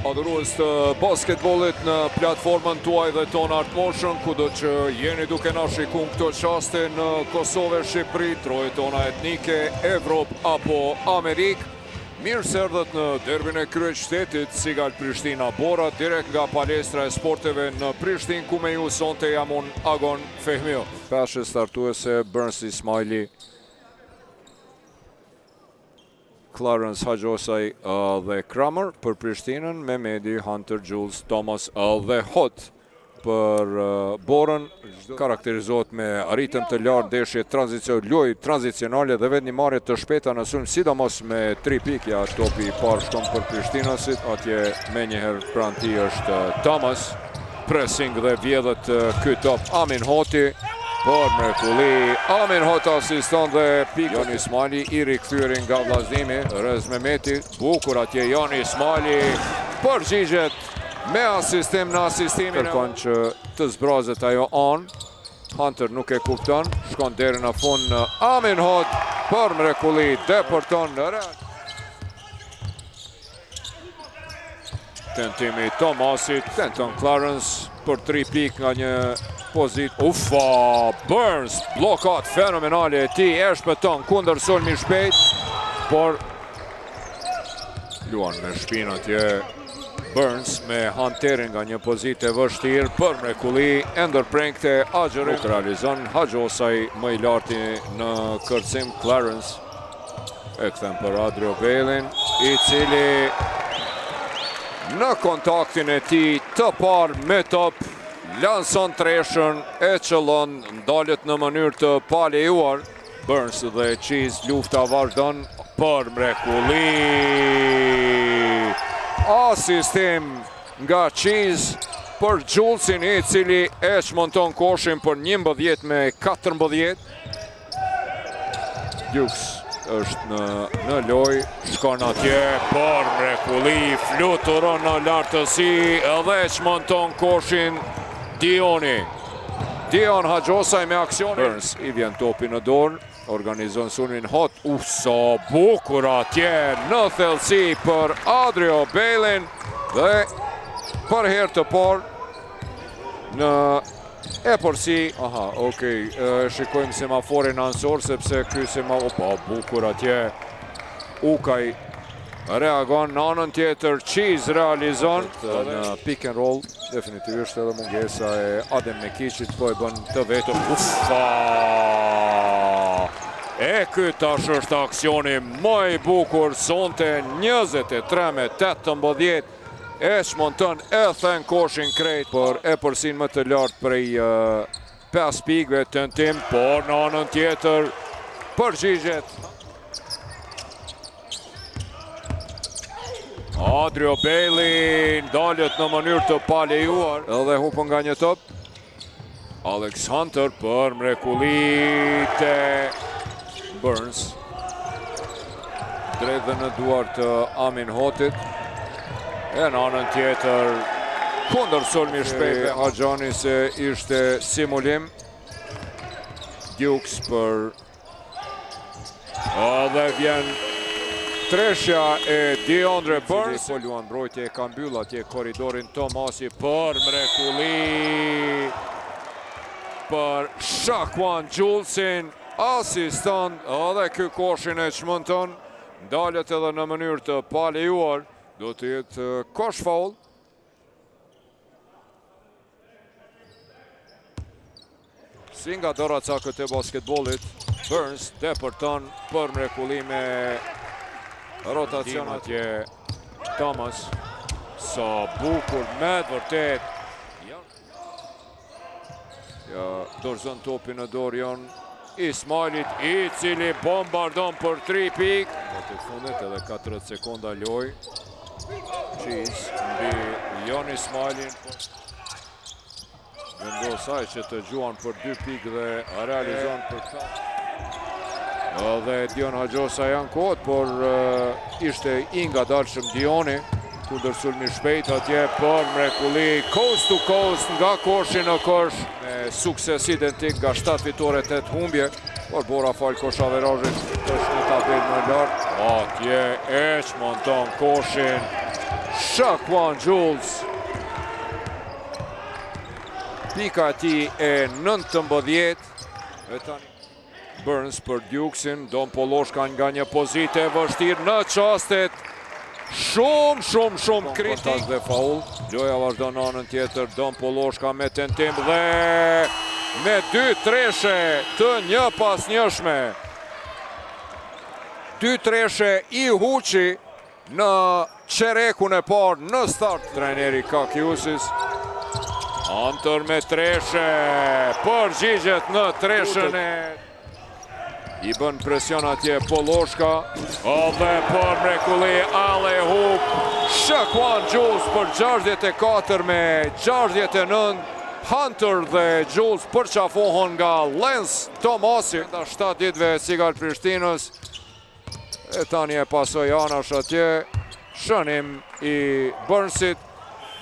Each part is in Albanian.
Adhurues të basketbollit në platformën tuaj dhe tonë Artmotion, kudo që jeni duke na shikuar këto qaste në Kosovë, Shqipëri, troje tona etnike, Evropë apo Amerikë. Mirë se erdhët në derbin e kryeqytetit Sigal Prishtina Bora, direkt nga palestra e sporteve në Prishtinë, ku me ju sonte jam unë Agon Fehmio. Peshë startuese Burns Ismaili, Clarence Hajosaj dhe Kramer për Prishtinën, Mehmedi, Hunter, Jules, Thomas dhe Hot për Borën. Karakterizohet me arritëm të lartë, deshje lojë tranzicionale dhe vendimmarrje të shpejta në sulm, sidomos me 3 pikja. Topi i parë shkon për Prishtinasit, atje menjëherë pranë tij është Thomas. Pressing dhe vjedhet ky top Amin Hoti. Por mrekulli, Amin Hot asiston dhe pik. Jon Ismaili i rikthyeri nga vllazënimi, Rez Mehmeti, bukur atje Jon Ismaili, përgjigjet me asistim në asistimin. Kërkon që të zbrazet ajo anë. Hunter nuk e kupton, shkon deri në fund në Amin Hot, por mrekulli deporton në rreth. Tentimi Thomasit, tenton Clarence për 3 pik nga një pozit. Ufa, Burns, blokat fenomenale e tij, e shpëton kundër sulmi shpejt, por luan me shpinë atje Burns me Hunterin nga një pozitë e vështirë, për mrekulli e ndërprengte Agjerin. Nuk realizon Hajosaj më i larti në kërcim. Clarence e kthen për Adrio Belin, i cili në kontaktin e tij të parë me top lanson treshën, e qëllon, ndalet në mënyrë të palejuar. Burns dhe Cheese, lufta vazhdon, për mrekulli. Asistim nga Cheese për Julesin, i cili e shmonton koshin për 11 me 14. Dukes është në loj, shkon atje, por mrekulli, fluturon në lartësi edhe shmonton koshin Dion Hajosaj me aksion. Burns i vjen topi në dorë, organizon sulmin Hot. Sa bukur atje në thellësi për Adrio Belin dhe për herë të parë në epërsi. Aha, okej, shikojmë semaforin ansor, sepse ky bukur atje Ukaj reagon, në anën tjetër Cheese realizon në pick and roll. Definitivisht edhe mungesa e Adem Mekiqit po e bën të vetëm. Ufa! E ky tash është aksioni më i bukur sonte, 23 me 18. E shmonton e thën koshin krejt për epërsin më të lartë prej 5 pikëve. Tentim, por në anën tjetër përgjigjet Adrio Belin, dalet në mënyrë të palejuar edhe hupën nga një top. Alex Hunter për mrekulli te Burns, drejt dhe në duar të Amin Hotit. E në anën tjetër kundër sulmi shpejt Haxhani, se ishte simulim. Dukes për dhe vjen treshja e DeAndre Burns. Po luan mbrojtje e ka mbyll atje korridorin. Thomasi për mrekulli për Shaquan Julesin, asiston edhe ky koshin e çmonton, ndalet edhe në mënyrë të palejuar. Do të jetë kosh faul. Si nga doracakët e basketbollit, Burns deporton për mrekulli me rotacion atje Thomas. Sa bukur me vërtet. Ja, dorëzon topin në dorë Jon Ismailit, i cili bombardon për 3 pikë. Në të fundit edhe 40 sekonda loj. Cheese mbi Jon Ismailin. Vendosaj që të gjuan për 2 pikë dhe realizon për ta. Dhe Dion Hajosaj janë kohët, por ishte i ngadalshëm Dioni, kundër sulmi shpejt atje për mrekulli, coast to coast nga koshi në kosh, me sukses identik nga 7 fitore 8 humbje, por Bora fal koshaverazhit është në tabel më lart. Atje e çmonton koshin Shaquan Jules. Pika ti e 19. Burns për Dukesin, Dom Poloshka nga një pozitë e vështirë në çastet shumë kritik dhe faul. Loja vazhdon në anën tjetër, Dom Poloshka me tentim dhe me 2 treshe të një pas njëshme. 2 treshe i Huqi në qerekun e parë në start. Trajneri Kakiusis. Hunter me treshe, përgjigjet në treshen e... I bën presion atje Poloshka. Dhe për mrekulli alley-oop. Shaquan Jules për 64 me 69. Hunter dhe Jules përqafohon nga Lance Tomasi. 7 ditëve Sigal Prishtinës. E tani e pasoj anash atje. Shënim i Burnsit.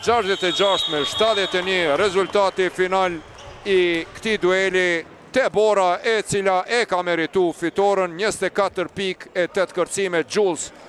66 me 71 rezultati final i këtij dueli. Bora e cila e ka meritu fitoren, 24 pik e 8 kërcime Jules